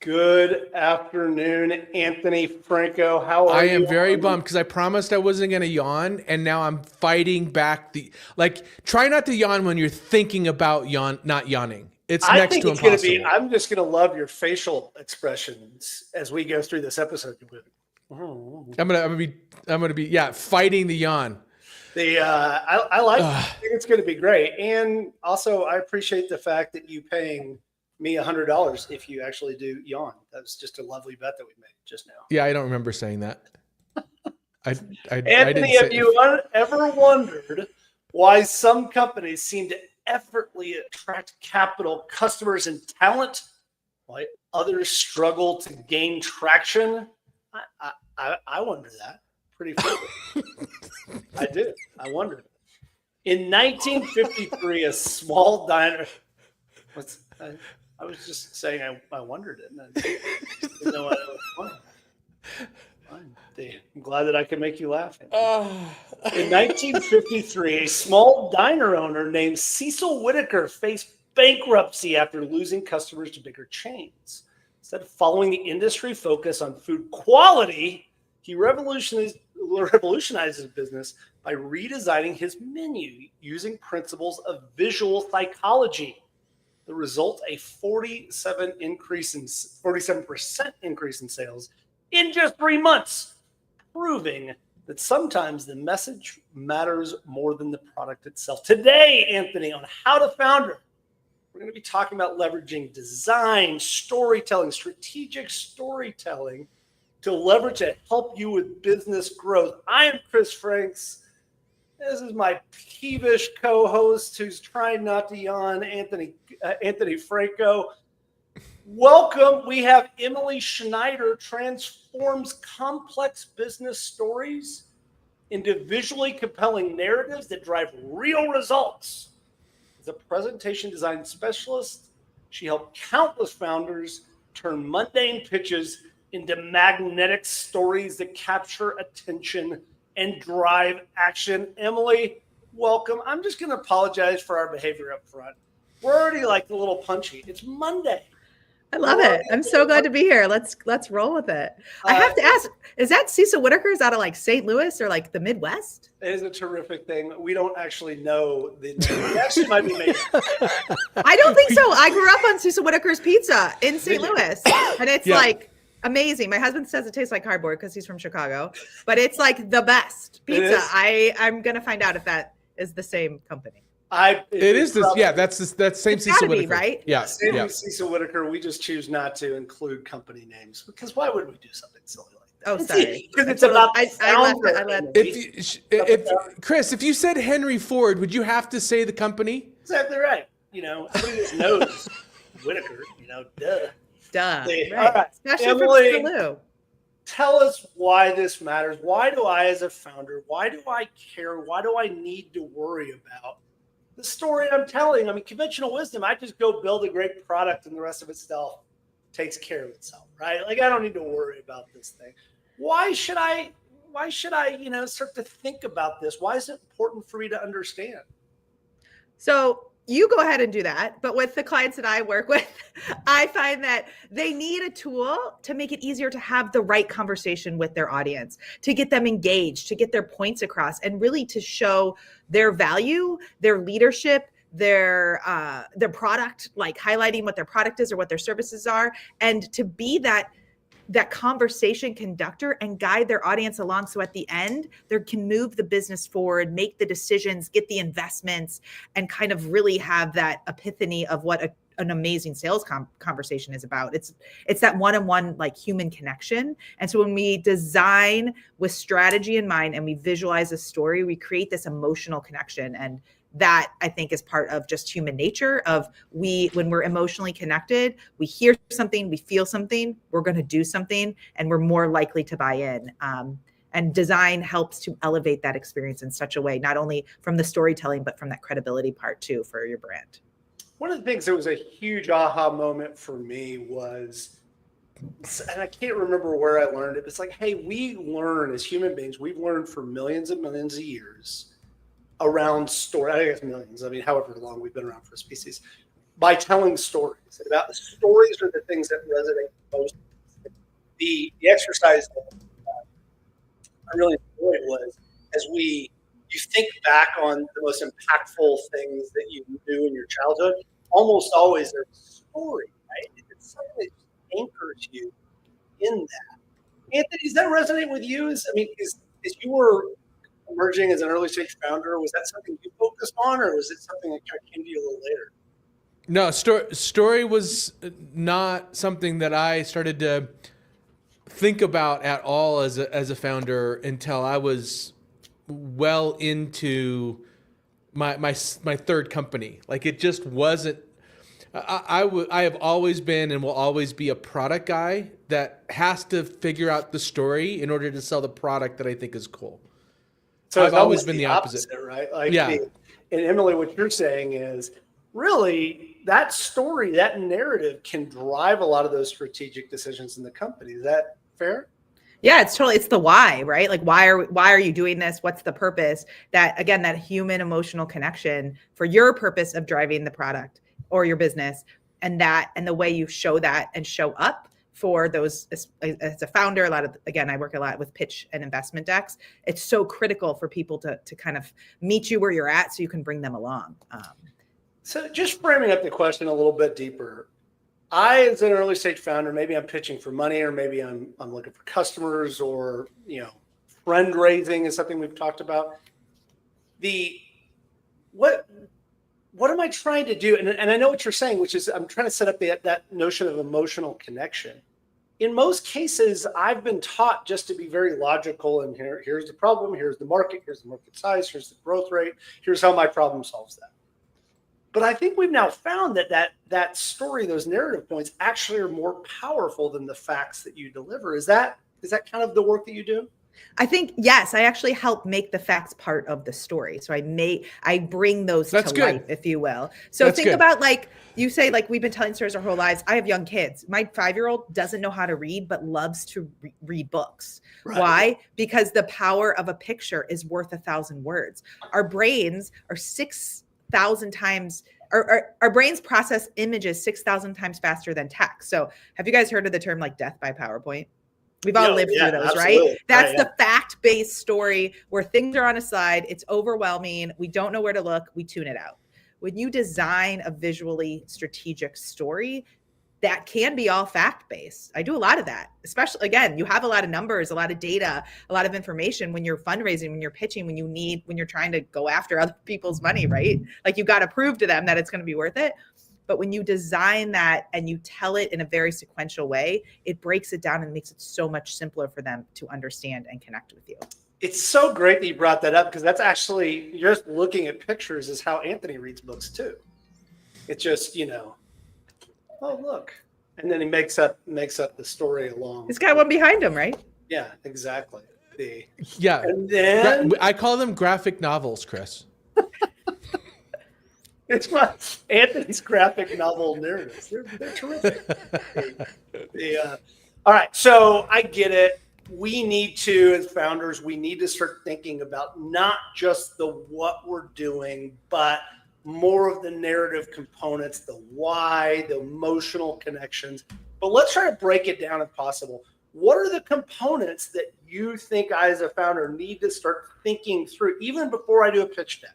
Good afternoon, Anthony Franco. How are you? I am very bummed because I promised I wasn't going to yawn, and now I'm fighting back try not to yawn when you're thinking about not yawning. It's next to impossible. I'm just going to love your facial expressions as we go through this episode. I'm gonna be fighting the yawn. I think it's going to be great, and also I appreciate the fact that you paying me $100 if you actually do yawn. That was just a lovely bet that we made just now. Yeah, I don't remember saying that. Anthony, have you ever wondered why some companies seem to effortlessly attract capital, customers, and talent, while others struggle to gain traction? I wonder that pretty frequently. I do. I wondered. In 1953, a small diner. I was just saying I wondered it. And I didn't know what it was fun. I'm glad that I can make you laugh. In 1953, a small diner owner named Cecil Whitaker faced bankruptcy after losing customers to bigger chains. Instead of following the industry focus on food quality, he revolutionized his business by redesigning his menu using principles of visual psychology. The result, a 47% increase in sales in just 3 months, proving that sometimes the message matters more than the product itself. Today, Anthony, on How to Founder, we're going to be talking about leveraging design, storytelling, strategic storytelling to leverage to help you with business growth. I am Chris Franks. This is my peevish co-host who's trying not to yawn, Anthony Franco. Welcome. We have Emily Schneider, transforms complex business stories into visually compelling narratives that drive real results. As a presentation design specialist, she helped countless founders turn mundane pitches into magnetic stories that capture attention and drive action. Emily, welcome. I'm just going to apologize for our behavior up front. We're already like a little punchy. It's Monday. I love it. I'm so glad to be here. Let's roll with it. I have to ask, is that Cecil Whitaker? Is out of like St. Louis or like the Midwest? It is a terrific thing. We don't actually know the name. It actually might be made. I don't think so. I grew up on Cecil Whitaker's pizza in St. Louis, and it's like amazing. My husband says it tastes like cardboard because he's from Chicago, but it's like the best pizza. I'm gonna find out if that is the same company. It is this. Yeah, that's same Cecil Whitaker, right? Yeah, same with Cecil Whitaker. We just choose not to include company names because why would we do something silly like that? Oh, sorry. Because it's about Chris, if you said Henry Ford, would you have to say the company? Exactly right. Everybody just knows Whitaker. Duh. Right. All right. Especially Emily, for Lou. Tell us why this matters. Why do I, as a founder, why do I care? Why do I need to worry about the story I'm telling? I mean, conventional wisdom, I just go build a great product and the rest of itself takes care of itself, right? Like, I don't need to worry about this thing. Why should I, start to think about this? Why is it important for me to understand? So you go ahead and do that. But with the clients that I work with, I find that they need a tool to make it easier to have the right conversation with their audience, to get them engaged, to get their points across, and really to show their value, their leadership, their product, like highlighting what their product is or what their services are, and to be that conversation conductor and guide their audience along. So at the end, they can move the business forward, make the decisions, get the investments, and kind of really have that epiphany of what an amazing sales conversation is about. It's that one-on-one, like, human connection. And so when we design with strategy in mind and we visualize a story, we create this emotional connection. And that, I think, is part of just human nature of when we're emotionally connected, we hear something, we feel something, we're going to do something, and we're more likely to buy in. And design helps to elevate that experience in such a way, not only from the storytelling, but from that credibility part too for your brand. One of the things that was a huge aha moment for me was, and I can't remember where I learned it, but it's like, hey, we learn as human beings, we've learned for millions and millions of years around story. I guess millions, I mean, however long we've been around for a species, by telling stories. About the stories are the things that resonate most. The exercise that I really enjoyed was as you think back on the most impactful things that you do in your childhood, almost always there's a story, right? It's something that anchors you in that. Anthony, does that resonate with you? As you were emerging as an early stage founder, was that something you focused on, or was it something that kind of came to you a little later? No, story was not something that I started to think about at all as a founder until I was well into my third company. Like, it just wasn't. I have always been and will always be a product guy that has to figure out the story in order to sell the product that I think is cool. So I've always been the opposite, right? Like, yeah. And Emily, what you're saying is really that story, that narrative can drive a lot of those strategic decisions in the company. Is that fair? Yeah, it's the why, right? Like, why are you doing this? What's the purpose? That, again, that human emotional connection for your purpose of driving the product or your business, and the way you show that and show up for those as a founder. I work a lot with pitch and investment decks. It's so critical for people to kind of meet you where you're at so you can bring them along. So just framing up the question a little bit deeper. I, as an early stage founder, maybe I'm pitching for money, or maybe I'm looking for customers, or friend raising is something we've talked about. What am I trying to do? And I know what you're saying, which is I'm trying to set up that notion of emotional connection. In most cases, I've been taught just to be very logical, and here's the problem, here's the market size, here's the growth rate, here's how my problem solves that. But I think we've now found that story, those narrative points, actually are more powerful than the facts that you deliver. Is that kind of the work that you do? I think, yes, I actually help make the facts part of the story. So I bring those to life, if you will. So think about, like you say, like, we've been telling stories our whole lives. I have young kids. My 5-year-old doesn't know how to read, but loves to read books. Right. Why? Because the power of a picture is worth 1,000 words. Our brains are 6,000 times, our brains process images 6,000 times faster than text. So have you guys heard of the term like death by PowerPoint? We've all lived through those, absolutely. Right? That's the fact-based story where things are on a slide. It's overwhelming. We don't know where to look. We tune it out. When you design a visually strategic story, that can be all fact-based. I do a lot of that, especially, again, you have a lot of numbers, a lot of data, a lot of information when you're fundraising, when you're pitching, when you're trying to go after other people's money, right? Like, you got to prove to them that it's going to be worth it. But when you design that and you tell it in a very sequential way, it breaks it down and makes it so much simpler for them to understand and connect with you. It's so great that you brought that up, because that's actually, just looking at pictures is how Anthony reads books too. It's just, oh, look. And then he makes up the story along. He's got one behind him, right? Yeah, exactly. Yeah. And then I call them graphic novels, Chris. It's Anthony's graphic novel narratives. They're terrific. All right, so I get it. We need to, as founders, we need to start thinking about not just the what we're doing, but more of the narrative components, the why, the emotional connections. But let's try to break it down if possible. What are the components that you think I, as a founder, need to start thinking through, even before I do a pitch deck?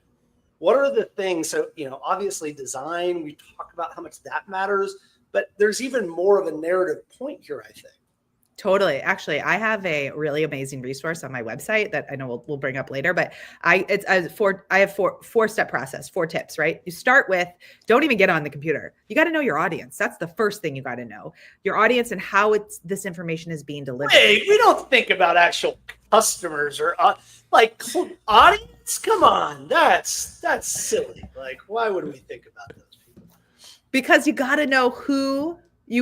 What are the things? So, obviously design, we talk about how much that matters, but there's even more of a narrative point here, I think. Totally. Actually, I have a really amazing resource on my website that I know we'll bring up later, but I have four-step process, 4 tips, right? You start with, don't even get on the computer. You got to know your audience. That's the first thing you got to know. Your audience and how this information is being delivered. Wait, we don't think about actual customers or audience. Come on. That's silly. Like, why would we think about those people? Because you got to know who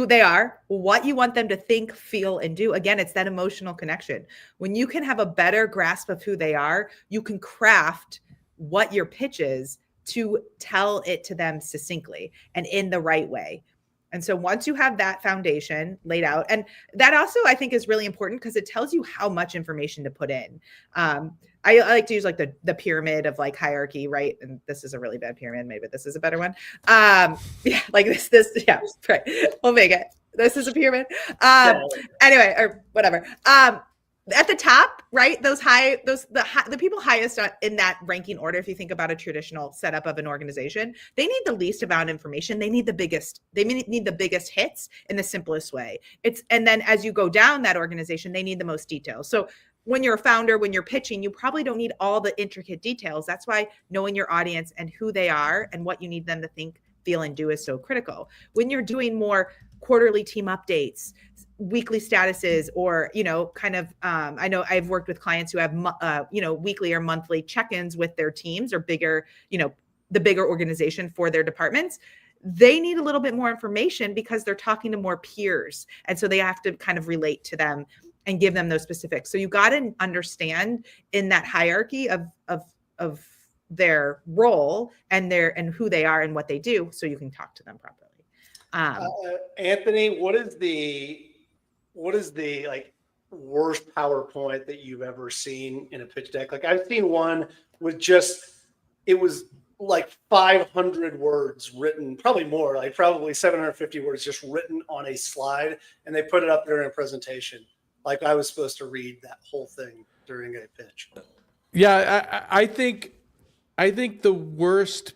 They are what you want them to think, feel, and do. Again, it's that emotional connection. When you can have a better grasp of who they are, you can craft what your pitch is to tell it to them succinctly and in the right way. And so once you have that foundation laid out, and that also I think is really important because it tells you how much information to put in. I like to use like the pyramid of like hierarchy, right? And this is a really bad pyramid. Maybe this is a better one. Yeah, like this, yeah, right. We'll make it. This is a pyramid. Anyway, or whatever. At the top, right? The people highest in that ranking order, if you think about a traditional setup of an organization, they need the least amount of information. They need the biggest hits in the simplest way. And then as you go down that organization, they need the most details. So when you're a founder, when you're pitching, you probably don't need all the intricate details. That's why knowing your audience and who they are and what you need them to think, feel, and do is so critical. When you're doing more quarterly team updates, weekly statuses, or, kind of, I know I've worked with clients who have, weekly or monthly check-ins with their teams or bigger, the bigger organization for their departments. They need a little bit more information because they're talking to more peers. And so they have to kind of relate to them and give them those specifics. So you got to understand in that hierarchy of their role and who they are and what they do, so you can talk to them properly. Anthony, what is the like worst PowerPoint that you've ever seen in a pitch deck? Like I've seen one with it was like 500 words written, probably more, like probably 750 words just written on a slide, and they put it up there in a presentation. Like I was supposed to read that whole thing during a pitch. Yeah, I think the worst.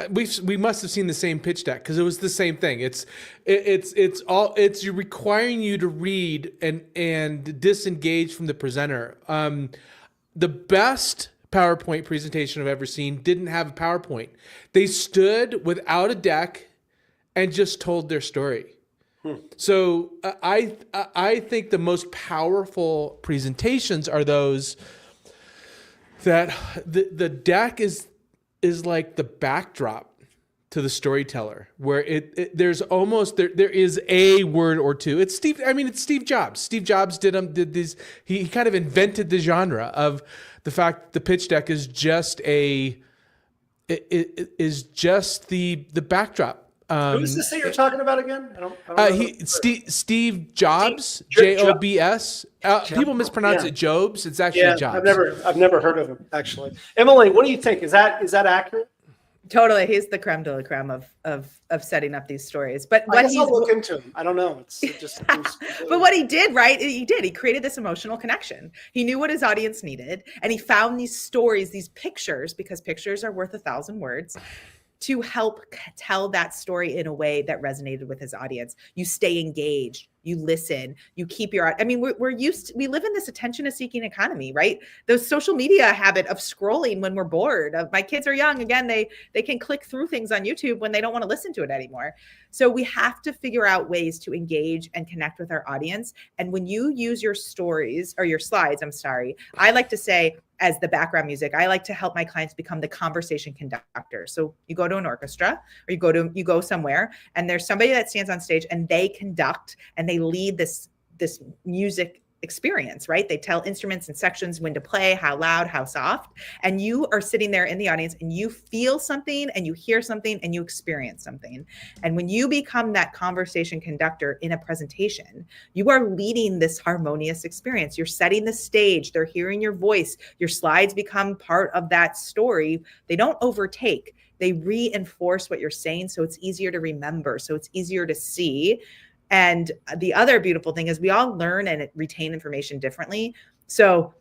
We must have seen the same pitch deck because it was the same thing. It's requiring you to read and disengage from the presenter. The best PowerPoint presentation I've ever seen didn't have a PowerPoint. They stood without a deck and just told their story. So I think the most powerful presentations are those that the deck is like the backdrop to the storyteller, where there's almost there is a word or two. It's Steve Jobs. Steve Jobs did these. He kind of invented the genre of the fact that the pitch deck is just the backdrop. Who's this that you're talking about again? I don't Steve Jobs, Jobs. People mispronounce it Jobs. It's actually Jobs. I've never heard of him actually. Emily, what do you think? Is that accurate? Totally, he's the creme de la creme of setting up these stories. But I guess I'll look into him. I don't know. But what he did, right? He created this emotional connection. He knew what his audience needed, and he found these stories, these pictures, because pictures are worth 1,000 words, to help tell that story in a way that resonated with his audience. You stay engaged, you listen, you keep we live in this attention-seeking economy, right? The social media habit of scrolling when we're bored. My kids are young. Again, they can click through things on YouTube when they don't want to listen to it anymore. So we have to figure out ways to engage and connect with our audience. And when you use your stories or your slides, I like to say, as the background music, I like to help my clients become the conversation conductor. So you go to an orchestra or you go somewhere and there's somebody that stands on stage and they conduct and they lead this music experience, right? They tell instruments and sections when to play, how loud, how soft, and you are sitting there in the audience and you feel something and you hear something and you experience something. And when you become that conversation conductor in a presentation, you are leading this harmonious experience. You're setting the stage. They're hearing your voice. Your slides become part of that story. They don't overtake. They reinforce what you're saying, so it's easier to remember, so it's easier to see. And the other beautiful thing is we all learn and retain information differently. So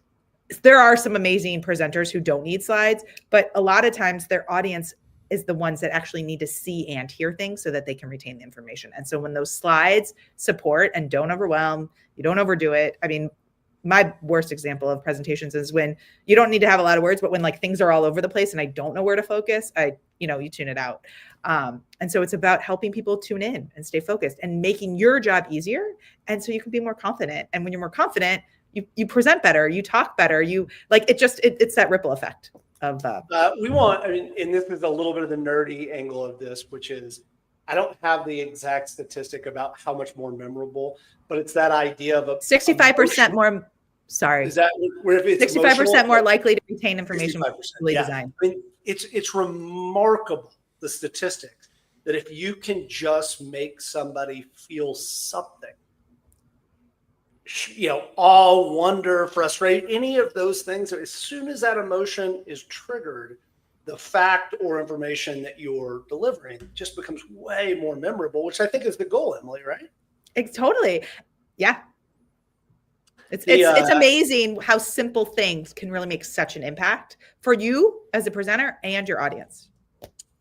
there are some amazing presenters who don't need slides, but a lot of times their audience is the ones that actually need to see and hear things so that they can retain the information. And so when those slides support and don't overwhelm, you don't overdo it. I mean, my worst example of presentations is when you don't need to have a lot of words, but when like things are all over the place and I don't know where to focus, you tune it out. And so it's about helping people tune in and stay focused and making your job easier. And so you can be more confident. And when you're more confident, you present better, you talk better, it's that ripple effect of and this is a little bit of the nerdy angle of this, which is I don't have the exact statistic about how much more memorable, but it's that idea of 65% more. Sorry. Is that where if it's 65% more likely to retain information 65%, yeah. design? I mean, it's remarkable, the statistics, that if you can just make somebody feel something, awe, wonder, frustration, any of those things, as soon as that emotion is triggered, the fact or information that you're delivering just becomes way more memorable, which I think is the goal, Emily, right? It's totally. Yeah. It's amazing how simple things can really make such an impact for you as a presenter and your audience.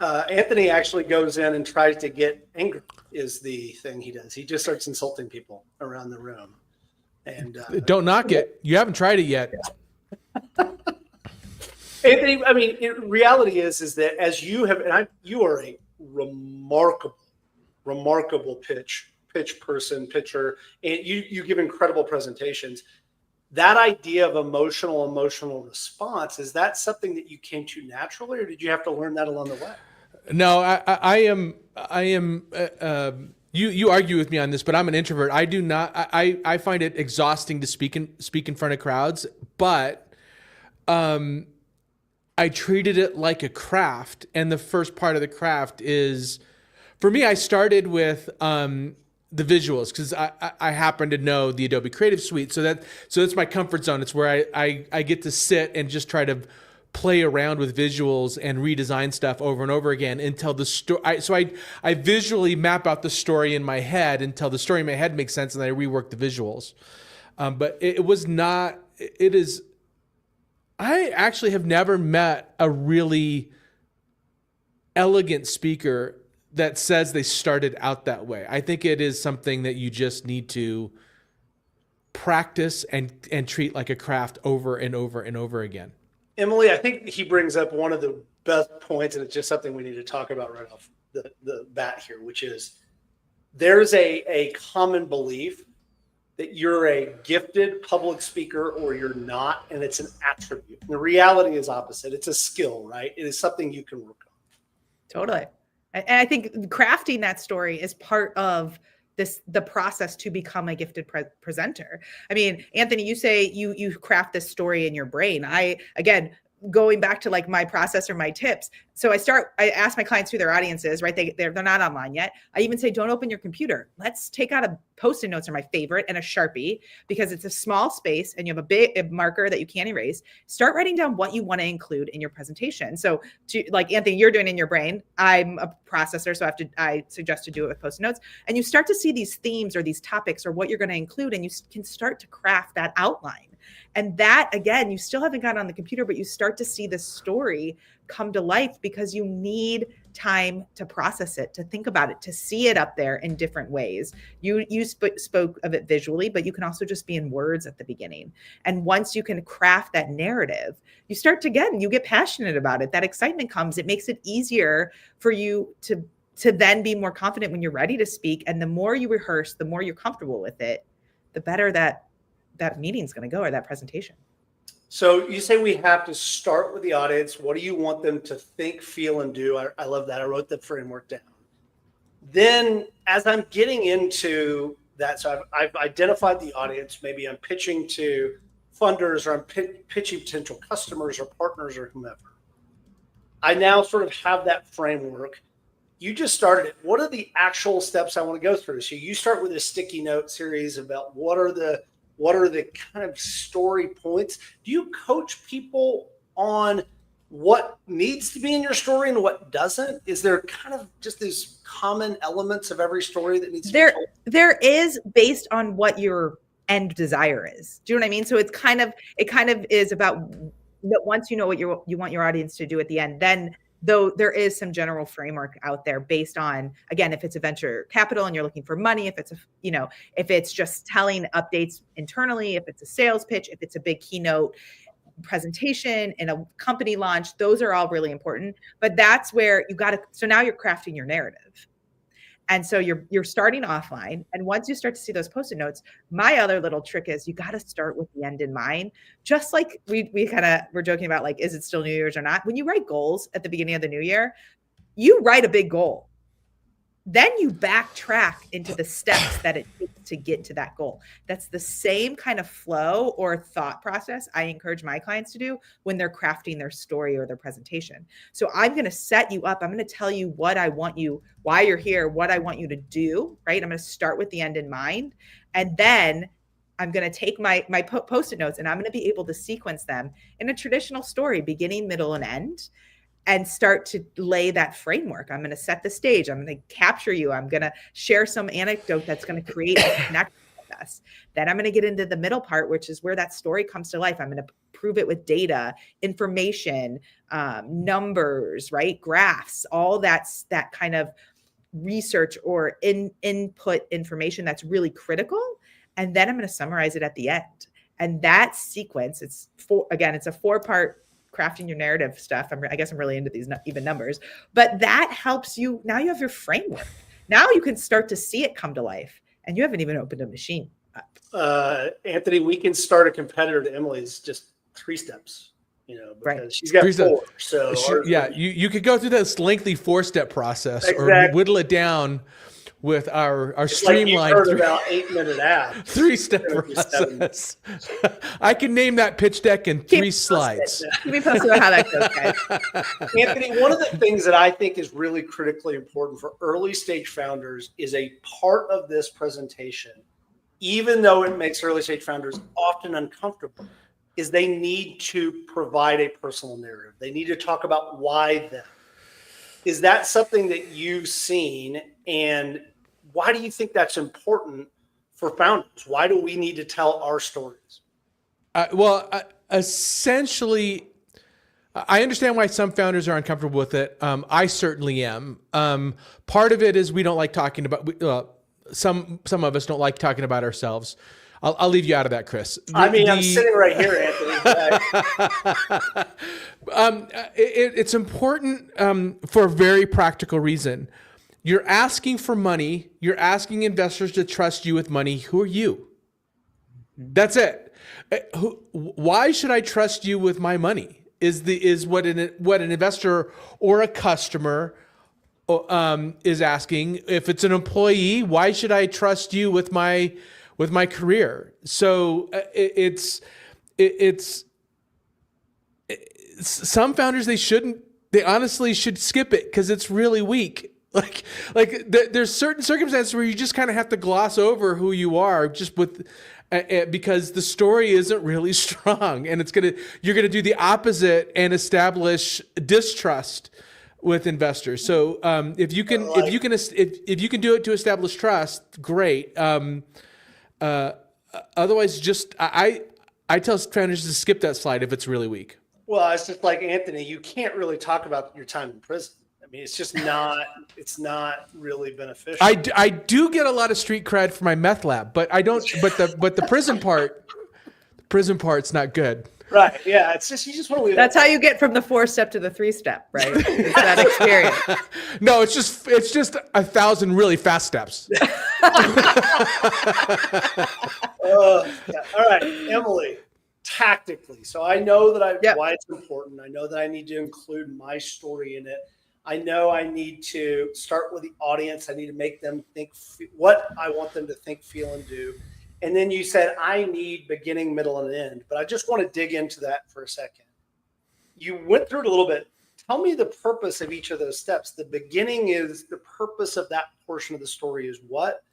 Anthony actually goes in and tries to get angry is the thing he does. He just starts insulting people around the room. And don't knock it. You haven't tried it yet. Anthony, I mean, reality is that as you have, and you are a remarkable pitcher, and you give incredible presentations. That idea of emotional response, is that something that you came to naturally, or did you have to learn that along the way? No, I am. You argue with me on this, but I'm an introvert. I do not. I find it exhausting to speak in front of crowds, but I treated it like a craft, and the first part of the craft is, for me, I started with the visuals because I happen to know the Adobe Creative Suite, so that's my comfort zone. It's where I get to sit and just try to play around with visuals and redesign stuff over and over again until the story. So I visually map out the story in my head until the story in my head makes sense, and then I rework the visuals. But it was not. It is. I actually have never met a really elegant speaker that says they started out that way. I think it is something that you just need to practice and treat like a craft over and over and over again. Emily, I think he brings up one of the best points, and it's just something we need to talk about right off the bat here, which is there's a common belief that you're a gifted public speaker or you're not, and it's an attribute. And the reality is opposite. It's a skill, right? It is something you can work on. Totally. And I think crafting that story is part of the process to become a gifted presenter. I mean, Anthony, you say you craft this story in your brain. Again, going back to like my process or my tips. So I ask my clients who their audience is, right? They're not online yet. I even say, don't open your computer. Let's take out a Post-it notes are my favorite, and a Sharpie, because it's a small space and you have a marker that you can't erase. Start writing down what you want to include in your presentation. So like Anthony, you're doing in your brain. I'm a processor, so I suggest to do it with Post-it notes. And you start to see these themes or these topics or what you're going to include, and you can start to craft that outline. And that, again, you still haven't gotten on the computer, but you start to see the story come to life because you need time to process it, to think about it, to see it up there in different ways. You spoke of it visually, but you can also just be in words at the beginning. And once you can craft that narrative, you get passionate about it. That excitement comes. It makes it easier for you to then be more confident when you're ready to speak. And the more you rehearse, the more you're comfortable with it, the better that meeting's going to go, or that presentation. So you say we have to start with the audience. What do you want them to think, feel, and do? I love that. I wrote the framework down. Then as I'm getting into that, so I've identified the audience. Maybe I'm pitching to funders, or I'm pitching potential customers or partners or whomever. I now sort of have that framework. You just started it. What are the actual steps I want to go through? So you start with a sticky note series about what are the kind of story points. Do you coach people on what needs to be in your story and what doesn't? Is there kind of just these common elements of every story that needs to be told? There is, based on what your end desire is. Do you know what I mean? So it kind of is about that. Once you know what you want your audience to do at the end, then though there is some general framework out there based on, again, if it's a venture capital and you're looking for money, if it's just telling updates internally, if it's a sales pitch, if it's a big keynote presentation in a company launch, those are all really important. But that's where so now you're crafting your narrative. And so you're starting offline. And once you start to see those Post-it notes, my other little trick is you got to start with the end in mind. Just like we kind of were joking about, like, is it still New Year's or not? When you write goals at the beginning of the new year, you write a big goal. Then you backtrack into the steps that it takes to get to that goal. That's the same kind of flow or thought process I encourage my clients to do when they're crafting their story or their presentation. So I'm going to set you up. I'm going to tell you what I want you, why you're here, what I want you to do, right? I'm going to start with the end in mind. And then I'm going to take my Post-it notes and I'm going to be able to sequence them in a traditional story, beginning, middle, and end, and start to lay that framework. I'm going to set the stage. I'm going to capture you. I'm going to share some anecdote that's going to create a connection with us. Then I'm going to get into the middle part, which is where that story comes to life. I'm going to prove it with data, information, numbers, right? Graphs, all that's that kind of research or input information that's really critical. And then I'm going to summarize it at the end. And that sequence, it's a 4-part crafting your narrative stuff. I guess I'm really into these even numbers, but that helps you. Now you have your framework. Now you can start to see it come to life, and you haven't even opened a machine up. Anthony, we can start a competitor to Emily's just 3 steps, because right. She's got 4. So you could go through this lengthy 4-step process, exactly. Or whittle it down with our streamlined like about 8-minute app 3-step process. I can name that pitch deck in 3 slides. Keep me posted on how that goes, guys. Anthony, one of the things that I think is really critically important for early stage founders is a part of this presentation, even though it makes early stage founders often uncomfortable, is they need to provide a personal narrative. They need to talk about why them. Is that something that you've seen, and why do you think that's important for founders? Why do we need to tell our stories? Essentially, I understand why some founders are uncomfortable with it. I certainly am. Part of it is we don't like talking about. Some of us don't like talking about ourselves. I'll leave you out of that, Chris. I'm sitting right here, Anthony. It's important for a very practical reason. You're asking for money. You're asking investors to trust you with money. Who are you? That's it. Why should I trust you with my money? Is what an investor or a customer is asking. If it's an employee, why should I trust you with my career? So it's some founders, they honestly should skip it because it's really weak. There's certain circumstances where you just kind of have to gloss over who you are just with, because the story isn't really strong, and you're gonna do the opposite and establish distrust with investors. So if you can do it to establish trust, great. Otherwise, I tell founders to skip that slide if it's really weak. Well, it's just like Anthony, you can't really talk about your time in prison. I mean, it's just not. It's not really beneficial. I do get a lot of street cred for my meth lab, but I don't. But the prison part's not good. Right. Yeah. It's just you just want to leave. That's how you get from the 4-step to the 3-step, right? It's that experience. No, it's just 1,000 really fast steps. All right, Emily. Tactically, so I know that why it's important. I know that I need to include my story in it. I know I need to start with the audience. I need to make them think what I want them to think, feel, and do. And then you said I need beginning, middle, and end. But I just want to dig into that for a second. You went through it a little bit. Tell me the purpose of each of those steps. The beginning is the purpose of that portion of the story is what.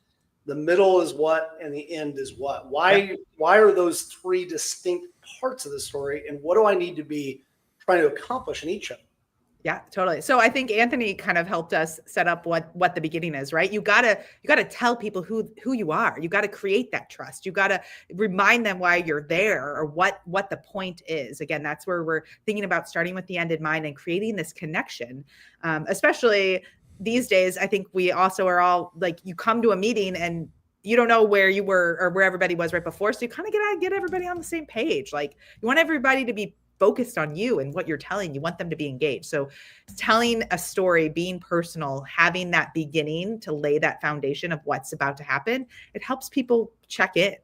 The middle is what, and the end is what. Why are those 3 distinct parts of the story, and what do I need to be trying to accomplish in each of them? Yeah, totally. So I think Anthony kind of helped us set up what the beginning is, right? You gotta tell people who you are. You gotta create that trust. You gotta remind them why you're there or what the point is. Again, that's where we're thinking about starting with the end in mind and creating this connection, especially these days. I think we also are all like, you come to a meeting and you don't know where you were or where everybody was right before. So you kind of get everybody on the same page. Like, you want everybody to be focused on you and what you're telling. You want them to be engaged. So telling a story, being personal, having that beginning to lay that foundation of what's about to happen, it helps people check in.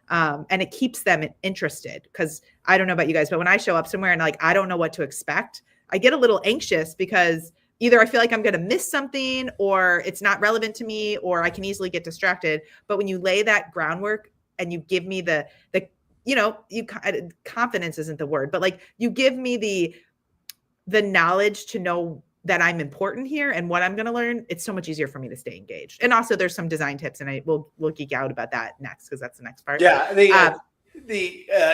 And it keeps them interested. Because I don't know about you guys, but when I show up somewhere and I don't know what to expect, I get a little anxious because either I feel like I'm going to miss something, or it's not relevant to me, or I can easily get distracted. But when you lay that groundwork and you give me the confidence isn't the word, but like you give me the knowledge to know that I'm important here and what I'm going to learn, it's so much easier for me to stay engaged. And also there's some design tips, and we'll geek out about that next, because that's the next part. Yeah.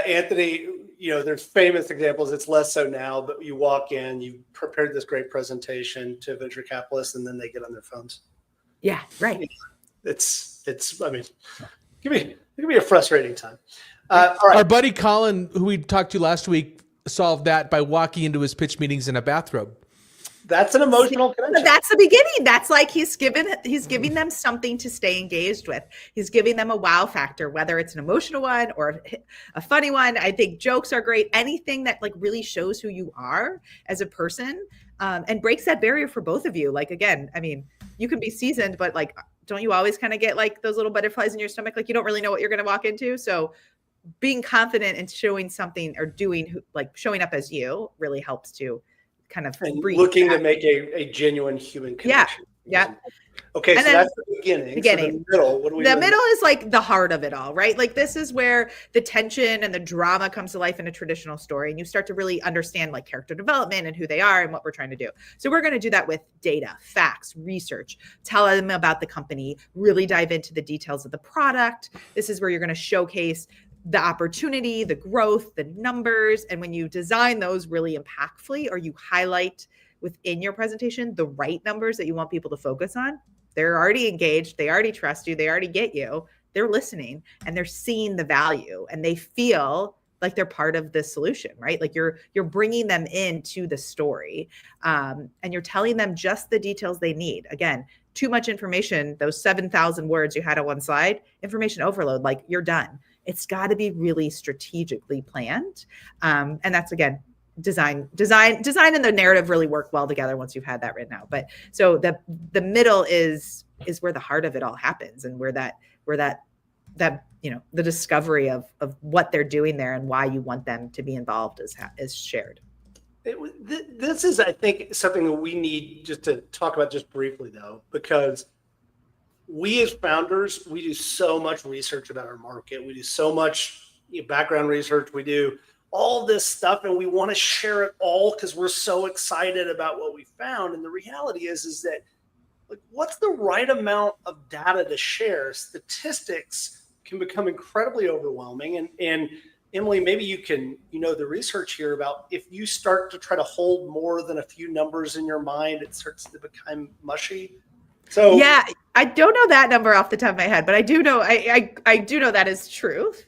Anthony, there's famous examples. It's less so now, but you walk in, you prepared this great presentation to venture capitalists, and then they get on their phones. Yeah. Right. It's, I mean, it can be a frustrating time. All right. Our buddy Colin, who we talked to last week, solved that by walking into his pitch meetings in a bathrobe. That's an emotional connection. That's the beginning. That's like he's giving them something to stay engaged with. He's giving them a wow factor, whether it's an emotional one or a funny one. I think jokes are great. Anything that like really shows who you are as a person, and breaks that barrier for both of you. Like, again, I mean, you can be seasoned, but like, don't you always kind of get like those little butterflies in your stomach? Like, you don't really know what you're going to walk into. So being confident and showing something or showing up as you really helps to kind of looking to make a genuine human connection. Yeah. Okay. So that's the beginning. So the middle, what do we do? The middle is like the heart of it all, right? Like, this is where the tension and the drama comes to life in a traditional story. And you start to really understand like character development and who they are and what we're trying to do. So we're going to do that with data, facts, research, tell them about the company, really dive into the details of the product. This is where you're going to showcase the opportunity, the growth, the numbers. And when you design those really impactfully, or you highlight within your presentation the right numbers that you want people to focus on, they're already engaged. They already trust you. They already get you. They're listening and they're seeing the value, and they feel like they're part of the solution, right? Like you're bringing them into the story, and you're telling them just the details they need. Again, too much information, those 7,000 words you had on one slide, information overload, like you're done. It's got to be really strategically planned. And that's, again, design and the narrative really work well together once you've had that written out. But so the middle is where the heart of it all happens, and where that the discovery of what they're doing there and why you want them to be involved is shared. This is, I think, something that we need just to talk about just briefly, though, because we as founders, we do so much research about our market. We do so much background research. We do all this stuff, and we want to share it all because we're so excited about what we found. And the reality is that, like, what's the right amount of data to share? Statistics can become incredibly overwhelming. And Emily, maybe you can, the research here about if you start to try to hold more than a few numbers in your mind, it starts to become mushy. So yeah, I don't know that number off the top of my head, but I do know I do know that is truth.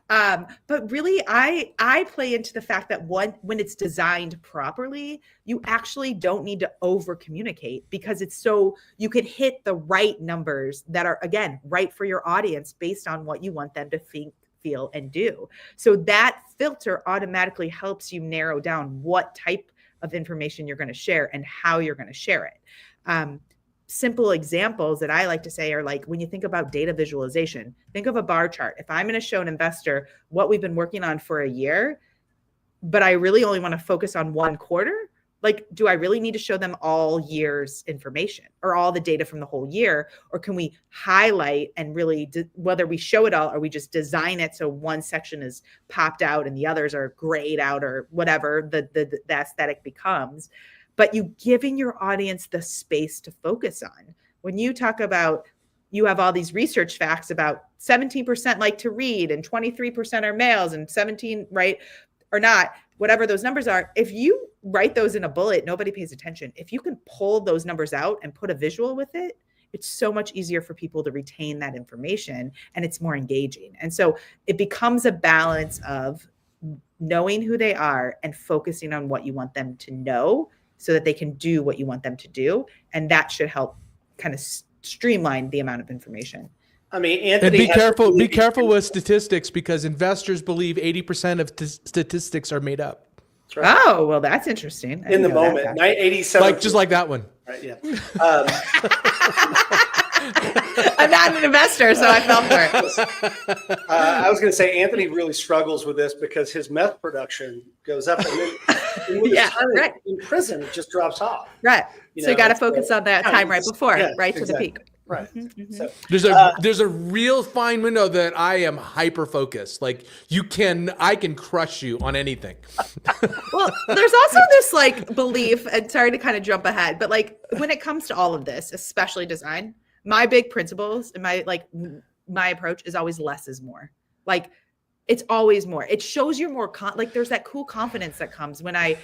But really, I play into the fact that when it's designed properly, you actually don't need to over communicate, because it's so you can hit the right numbers that are, again, right for your audience based on what you want them to think, feel, and do. So that filter automatically helps you narrow down what type of information you're going to share and how you're going to share it. Simple examples that I like to say are like, when you think about data visualization, think of a bar chart. If I'm going to show an investor what we've been working on for a year, but I really only want to focus on one quarter, like, do I really need to show them all year's information or all the data from the whole year? Or can we highlight and really, whether we show it all or we just design it so one section is popped out and the others are grayed out, or whatever the aesthetic becomes. But you giving your audience the space to focus on. When you talk about, you have all these research facts about 17% like to read and 23% are males and 17, right, or not, whatever those numbers are. If you write those in a bullet, nobody pays attention. If you can pull those numbers out and put a visual with it, it's so much easier for people to retain that information, and it's more engaging. And so it becomes a balance of knowing who they are and focusing on what you want them to know, so that they can do what you want them to do. And that should help kind of streamline the amount of information. I mean, Anthony, and be careful with statistics, because investors believe 80% of statistics are made up. That's right. Oh, well, that's interesting. In the moment, 87, just like that one. Right? Yeah. I'm not an investor, so I fell for it. I was going to say Anthony really struggles with this because his meth production goes up, and then when Yeah, right. in prison, it just drops off. Right. So you got to so- focus on that Yeah, time right before, yeah, right to the exactly. peak. Right. Mhm. So, There's a real fine window that I am hyper focused. Like I can crush you on anything. Well, there's also this like belief, and sorry to kind of jump ahead, but like when it comes to all of this, especially design, my big principles and my approach is always less is more. Like it's always more. It shows you're more like there's that cool confidence that comes when I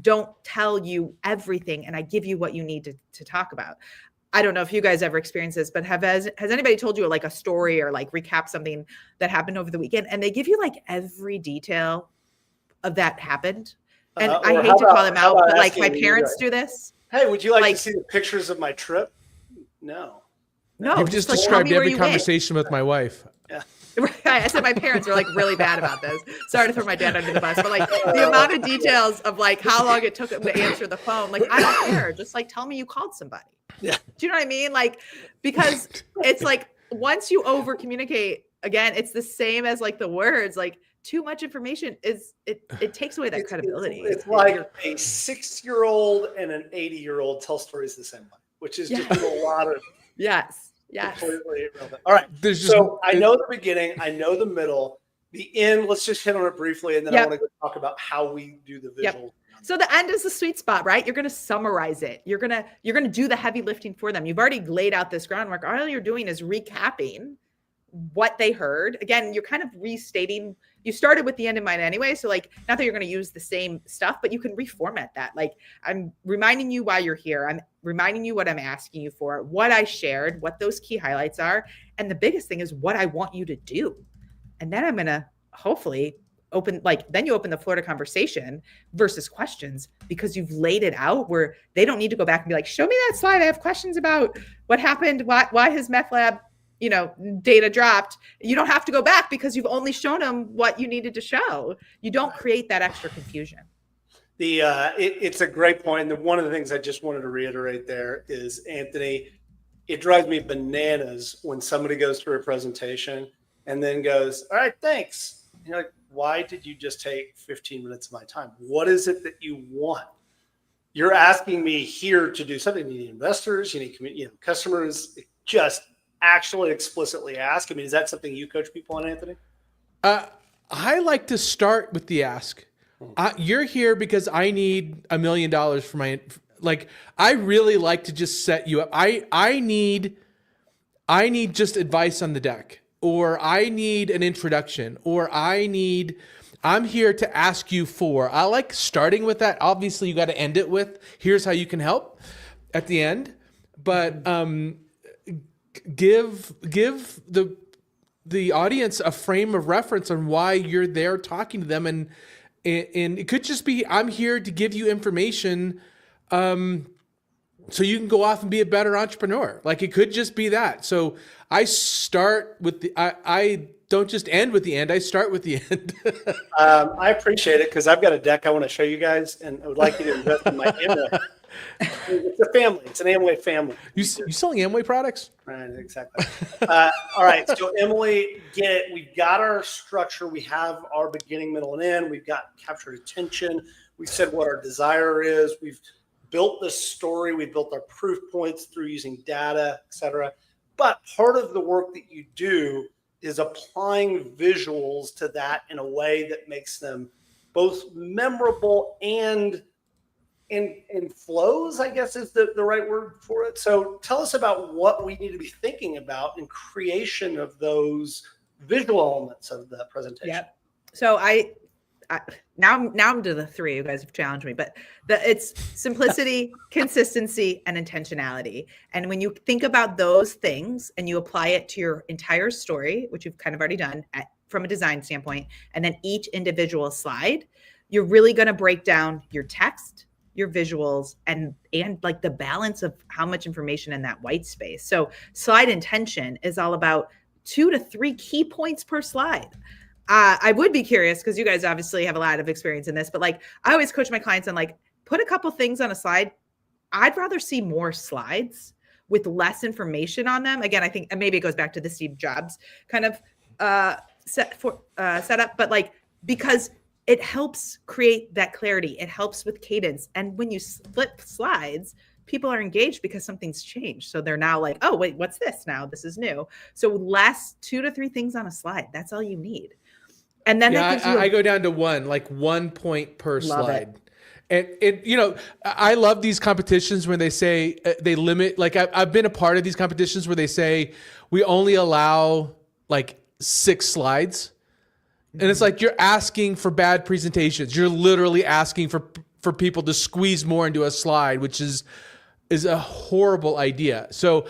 don't tell you everything and I give you what you need to talk about. I don't know if you guys ever experienced this, but has anybody told you like a story or like recap something that happened over the weekend and they give you like every detail of that happened? And I hate to call them out, but like my parents do this. Hey, would you like to see the pictures of my trip? No. You've just like, described every went. conversation with my wife. Yeah. Right. I said my parents are like really bad about this. Sorry to throw my dad under the bus, but like the amount of details of like how long it took him to answer the phone, like I don't care. Just like tell me you called somebody. Yeah. Do you know what I mean? Like because it's like once you over communicate, again, it's the same as like the words. Like too much information is it takes away that credibility. It's like a 6-year-old and an 80-year-old tell stories the same way, which is just a lot of yes. completely irrelevant. All right. So I know the beginning, I know the middle, the end. Let's just hit on it briefly, and then I want to go talk about how we do the visual. So the end is the sweet spot, right? You're going to summarize it. You're going to do the heavy lifting for them. You've already laid out this groundwork. All you're doing is recapping what they heard. Again, you're kind of restating. You started with the end in mind anyway. So like, not that you're going to use the same stuff, but you can reformat that. Like I'm reminding you why you're here. I'm reminding you what I'm asking you for, what I shared, what those key highlights are. And the biggest thing is what I want you to do. And then I'm going to hopefully then you open the floor to conversation versus questions because you've laid it out where they don't need to go back and be like, show me that slide. I have questions about what happened, why his meth lab, data dropped. You don't have to go back because you've only shown them what you needed to show. You don't create that extra confusion. It's a great point. And one of the things I just wanted to reiterate there is, Anthony, it drives me bananas when somebody goes through a presentation and then goes, all right, thanks. And you're like, why did you just take 15 minutes of my time? What is it that you want? You're asking me here to do something. You need investors, you need customers. Just actually explicitly ask. I mean, is that something you coach people on, Anthony? I like to start with the ask. You're here because I need $1 million for my, I really like to just set you up. I need just advice on the deck, or I need an introduction, or I'm here to ask you for. I like starting with that. Obviously you got to end it with, here's how you can help at the end, but, give the audience a frame of reference on why you're there talking to them, and it could just be, I'm here to give you information so you can go off and be a better entrepreneur. Like it could just be that. So I start with I don't just end with the end, I start with the end. I appreciate it because I've got a deck I want to show you guys, and I would like you to invest in my Amway. It's a family. It's an Amway family. You selling Amway products? Right, exactly. All right. So Emily, we've got our structure. We have our beginning, middle, and end. We've got captured attention. We've said what our desire is. We've built this story. We've built our proof points through using data, et cetera. But part of the work that you do is applying visuals to that in a way that makes them both memorable and flows, I guess is the right word for it. So tell us about what we need to be thinking about in creation of those visual elements of the presentation. Yep. So I now I'm to the three. You guys have challenged me, but it's simplicity, consistency, and intentionality. And when you think about those things and you apply it to your entire story, which you've kind of already done from a design standpoint, and then each individual slide, you're really going to break down your text, your visuals, and like the balance of how much information in that white space. So slide intention is all about 2 to 3 key points per slide. I would be curious because you guys obviously have a lot of experience in this, but like I always coach my clients on like, put a couple things on a slide. I'd rather see more slides with less information on them. Again, I think, and maybe it goes back to the Steve Jobs kind of setup, but like, because it helps create that clarity. It helps with cadence. And when you flip slides, people are engaged because something's changed. So they're now like, oh, wait, what's this now? This is new. So less 2 to 3 things on a slide. That's all you need. And then that gives you I go down to 1 point per slide. It. And I love these competitions when they say they limit, like I've been a part of these competitions where they say we only allow like 6 slides. And it's like, you're asking for bad presentations. You're literally asking for people to squeeze more into a slide, which is a horrible idea. So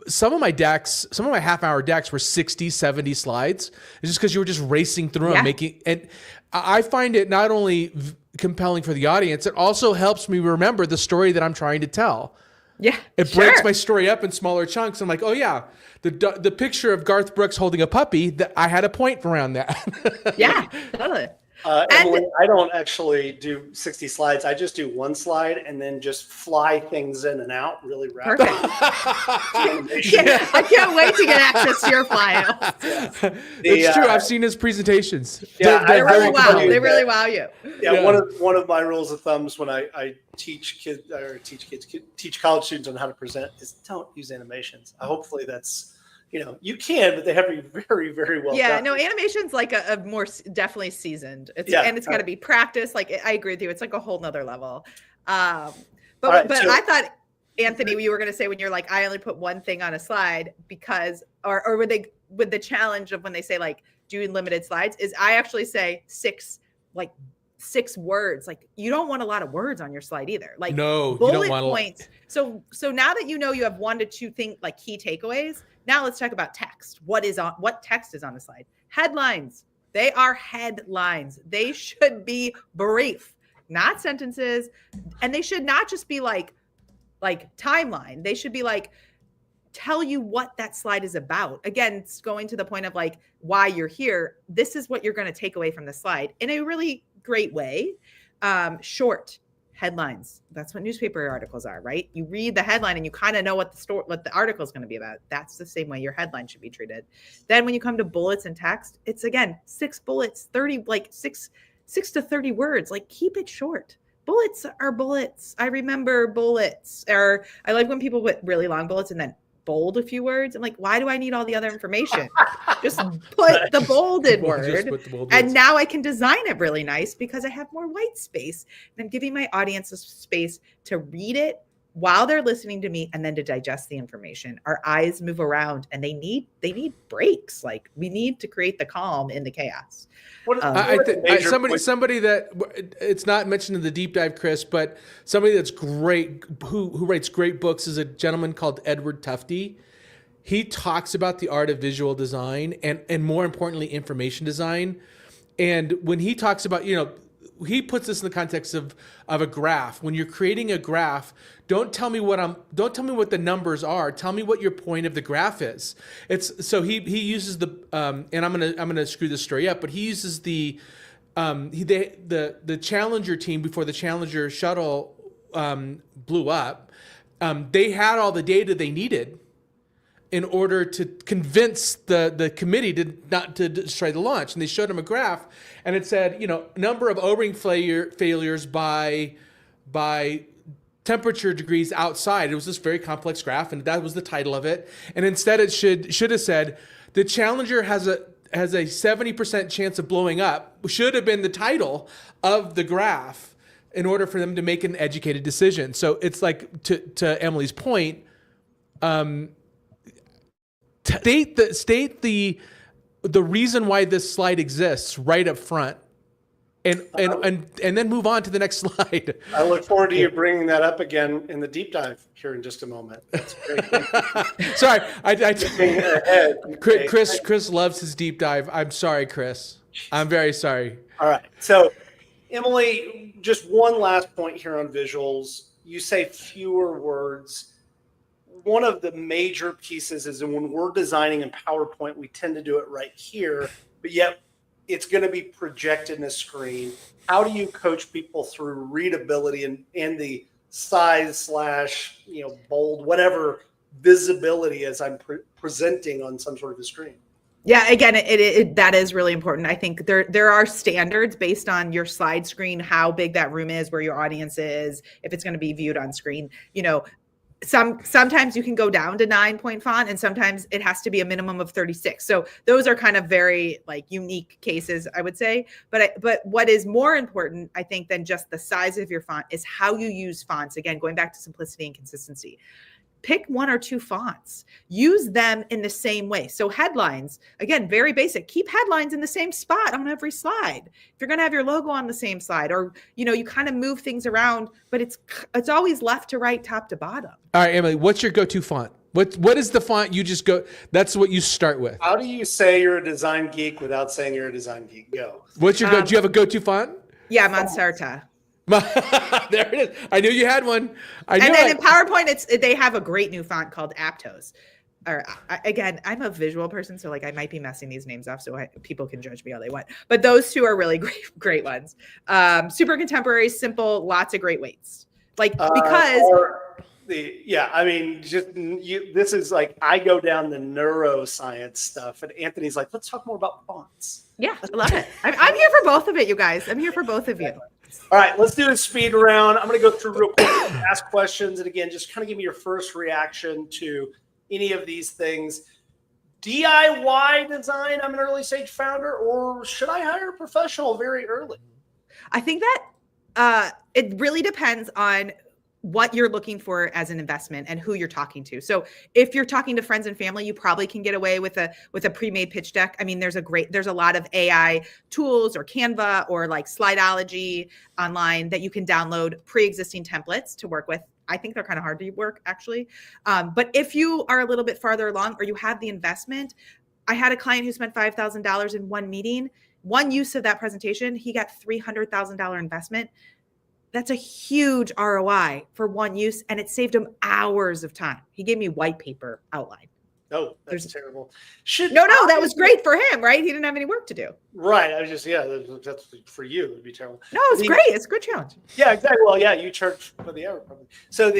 some of my half-hour decks were 60, 70 slides. It's just because you were just racing through them, and I find it not only compelling for the audience, it also helps me remember the story that I'm trying to tell. Yeah, it breaks my story up in smaller chunks. I'm like, oh yeah, the picture of Garth Brooks holding a puppy, that I had a point around that. Yeah, totally. Emily, I don't actually do 60 slides. I just do 1 slide and then just fly things in and out really rapidly. I can't wait to get access to your file. It's true. I've seen his presentations. Yeah, they really wow you. Yeah, one of my rules of thumbs when I teach college students on how to present is don't use animations. Hopefully that's, you can, but they have to be very, very well done. No, animation's like a more definitely seasoned. And it's got to be practiced. Like, I agree with you. It's like a whole nother level. But I thought, Anthony, you were going to say when you're like, I only put 1 thing on a slide because, or with the challenge of when they say like doing limited slides, is I actually say 6 words. Like, you don't want a lot of words on your slide either. Like, no, bullet you don't want points. So now that you have 1 to 2 things, like key takeaways, now let's talk about text. What text is on the slide? Headlines. They are headlines. They should be brief, not sentences. And they should not just be like timeline. They should be like, tell you what that slide is about. Again, it's going to the point of like why you're here. This is what you're going to take away from the slide in a really great way. Short headlines. That's what newspaper articles are, right? You read the headline and you kind of know what the article is going to be about. That's the same way your headline should be treated. Then when you come to bullets and text, it's again 6 bullets, 30, like 6 to 30 words. Like, keep it short. Bullets are bullets. I remember bullets. Or I like when people put really long bullets and then bold a few words. I'm like, why do I need all the other information? Just put the bolded word. And now I can design it really nice because I have more white space. And I'm giving my audience a space to read it while they're listening to me and then to digest the information. Our eyes move around and they need breaks. Like, we need to create the calm in the chaos. Somebody that it's not mentioned in the deep dive, Chris, but somebody that's great, who writes great books, is a gentleman called Edward Tufte. He talks about the art of visual design and more importantly, information design. And when he talks about, he puts this in the context of a graph. When you're creating a graph, don't tell me what the numbers are. Tell me what your point of the graph is. So he uses and I'm gonna screw this story up, but he uses the Challenger team before the Challenger shuttle blew up. They had all the data they needed in order to convince the committee to destroy the launch. And they showed him a graph, and it said, number of O-ring failures by temperature degrees outside. It was this very complex graph, and that was the title of it. And instead it should have said, the Challenger has a 70% chance of blowing up, should have been the title of the graph in order for them to make an educated decision. So it's like, to Emily's point, state the reason why this slide exists right up front, and then move on to the next slide. I look forward to you bringing that up again in the deep dive here in just a moment. That's great. Sorry, Chris loves his deep dive. I'm sorry, Chris. I'm very sorry. All right. So, Emily, just one last point here on visuals. You say fewer words. One of the major pieces is when we're designing in PowerPoint, we tend to do it right here, but yet it's going to be projected in a screen. How do you coach people through readability and the size / bold, whatever visibility as I'm presenting on some sort of a screen. Yeah, again, that is really important. I think there are standards based on your slide screen, how big that room is, where your audience is, if it's going to be viewed on screen. Sometimes you can go down to 9-point font, and sometimes it has to be a minimum of 36. So those are kind of very like unique cases, I would say. But what is more important, I think, than just the size of your font is how you use fonts. Again, going back to simplicity and consistency. Pick 1 or 2 fonts, use them in the same way. So headlines, again, very basic, keep headlines in the same spot on every slide. If you're going to have your logo on the same slide, or, you kind of move things around, but it's always left to right, top to bottom. All right, Emily, what's your go-to font? What is the font you just go, that's what you start with? How do you say you're a design geek without saying you're a design geek? Go. What's your do you have a go-to font? Yeah, Monserta. There it is. I knew you had one. And then in PowerPoint, they have a great new font called Aptos. Again, I'm a visual person, so like I might be messing these names up, so people can judge me all they want. But those 2 are really great ones. Super contemporary, simple, lots of great weights. Like because this is like I go down the neuroscience stuff, and Anthony's like, let's talk more about fonts. Yeah, I love it. I'm here for both of it, you guys. I'm here for both of you. All right, let's do a speed round. I'm going to go through real quick, ask questions, and again, just kind of give me your first reaction to any of these things. DIY design, I'm an early stage founder, or should I hire a professional very early? I think that it really depends on what you're looking for as an investment and who you're talking to. So if you're talking to friends and family, you probably can get away with a pre-made pitch deck. I mean, there's a lot of AI tools or Canva or like Slideology online that you can download pre-existing templates to work with. I think they're kind of hard to work actually. But if you are a little bit farther along or you have the investment, I had a client who spent $5,000 in one meeting. One use of that presentation, he got $300,000 investment. That's a huge ROI for one use, and it saved him hours of time. He gave me white paper outline. Oh, that's terrible. That was great for him, right? He didn't have any work to do. Right. I was just, that's for you. It would be terrible. No, it's great. It's a good challenge. Yeah, exactly. Well, yeah, you charge for the hour probably. So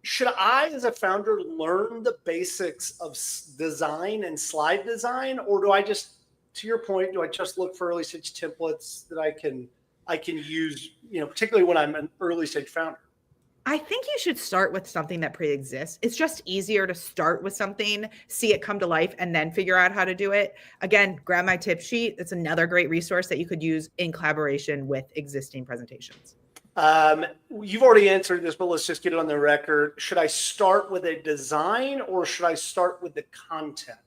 should I, as a founder, learn the basics of design and slide design, or do I just, to your point, do I just look for early stage templates that I can use, particularly when I'm an early stage founder? I think you should start with something that pre-exists. It's just easier to start with something, see it come to life, and then figure out how to do it. Again, grab my tip sheet. It's another great resource that you could use in collaboration with existing presentations. You've already answered this, but let's just get it on the record. Should I start with a design or should I start with the content?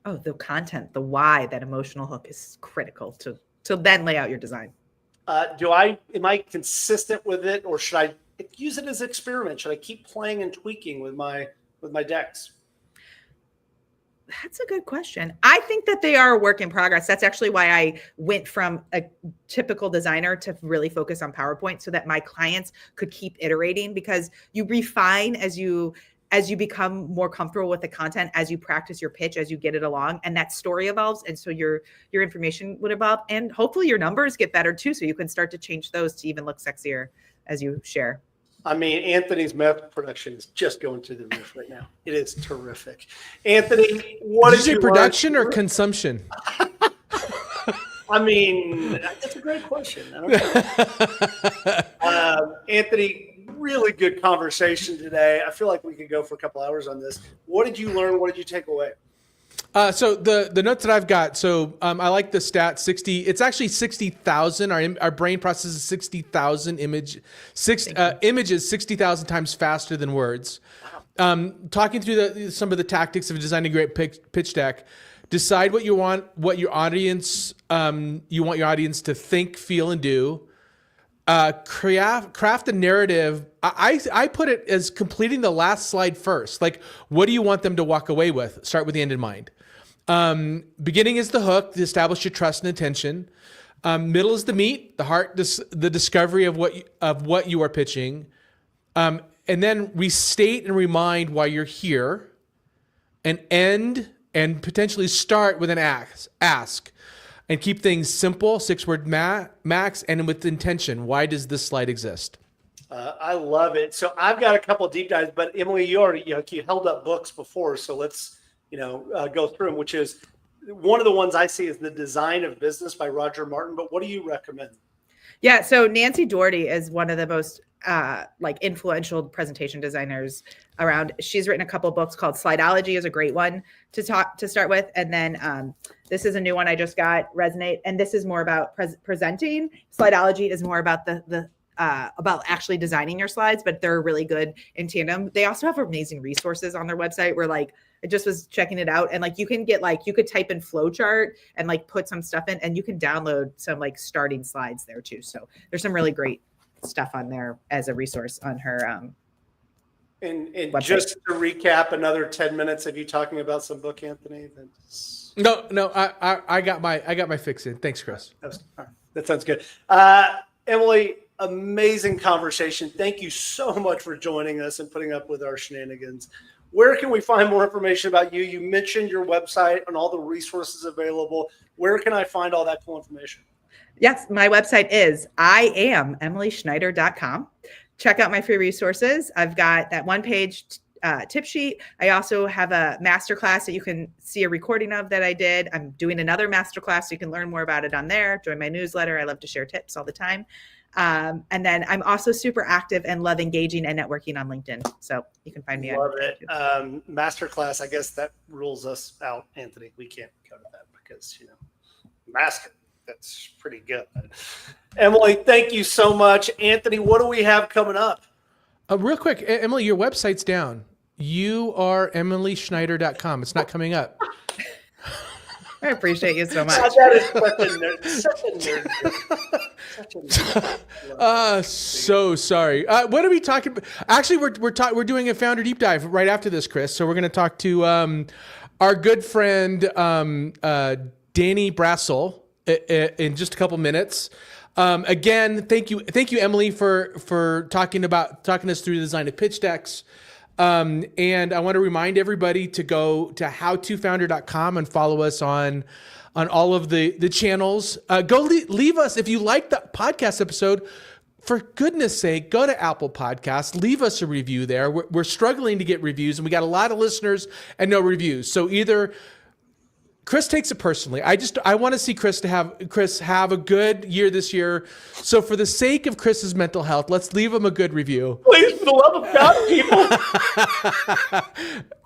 Oh, the content, the why, that emotional hook is critical to then lay out your design. Am I consistent with it, or should I use it as an experiment? Should I keep playing and tweaking with my decks? That's a good question. I think that they are a work in progress. That's actually why I went from a typical designer to really focus on PowerPoint so that my clients could keep iterating, because you refine as you become more comfortable with the content, as you practice your pitch, as you get it along, and that story evolves. And so your information would evolve, and hopefully your numbers get better too. So you can start to change those to even look sexier as you share. I mean, Anthony's meth production is just going through the roof right now. It is terrific. Anthony, what did you say, production or consumption? I mean, that's a great question. I don't know. Anthony, really good conversation today. I feel like we could go for a couple hours on this. What did you learn? What did you take away? So the notes that I've got, I like the stat 60. It's actually 60,000. Our brain processes 60,000 images 60,000 times faster than words. Wow. Talking through some of the tactics of designing a great pitch deck. Decide what you want your audience to think, feel, and do. Craft a narrative. I put it as completing the last slide first. Like, what do you want them to walk away with? Start with the end in mind. Beginning is the hook to establish your trust and attention. Middle is the meat, the heart, the discovery of what you are pitching. And then restate and remind why you're here. And end and potentially start with an ask. And keep things simple, 6-word max, and with intention. Why does this slide exist? I love it. So I've got a couple of deep dives, but Emily, you already you held up books before, so let's go through them. Which is one of the ones I see is The Design of Business by Roger Martin. But what do you recommend? Yeah, so Nancy Doherty is one of the most influential presentation designers around. She's written a couple books called Slideology is a great one to start with, and then this is a new one I just got, Resonate, and this is more about presenting. Slideology is more about about actually designing your slides, but they're really good in tandem. They also have amazing resources on their website where I just was checking it out, and you can get you could type in flowchart and put some stuff in, and you can download some starting slides there too. So there's some really great stuff on there as a resource on her and website. Just to recap, another 10 minutes of you talking about some book, Anthony. No, I got my fix in. Thanks, Chris. That sounds good. Emily, amazing conversation. Thank you so much for joining us and putting up with our shenanigans. Where can we find more information about you? You mentioned your website and all the resources available. Where can I find all that cool information? Yes, my website is IamEmilySchneider.com. Check out my free resources. I've got that one-page tip sheet. I also have a masterclass that you can see a recording of that I did. I'm doing another masterclass, so you can learn more about it on there. Join my newsletter. I love to share tips all the time. And then I'm also super active and love engaging and networking on LinkedIn. So you can find me. Love it. Masterclass, I guess that rules us out, Anthony. We can't go to that because, master. That's pretty good. Emily, thank you so much. Anthony, what do we have coming up? Real quick, Emily, your website's down. You are EmilySchneider.com. It's not coming up. I appreciate you so much. That is such a nerd. So sorry. What are we talking about? Actually, we're doing a founder deep dive right after this, Chris. So we're going to talk to our good friend Danny Brassel in just a couple minutes. Again, thank you, Emily, for talking us through the design of pitch decks. And I want to remind everybody to go to howtofounder.com and follow us on all of the channels. Go leave us, if you like the podcast episode, for goodness sake, go to Apple Podcasts, leave us a review there. We're struggling to get reviews, and we got a lot of listeners and no reviews. So either Chris takes it personally. I want to see Chris have a good year this year. So for the sake of Chris's mental health, let's leave him a good review. Please, for the love of God, people.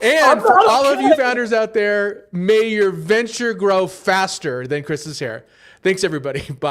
And for all of you founders out there, may your venture grow faster than Chris's hair. Thanks, everybody. Bye.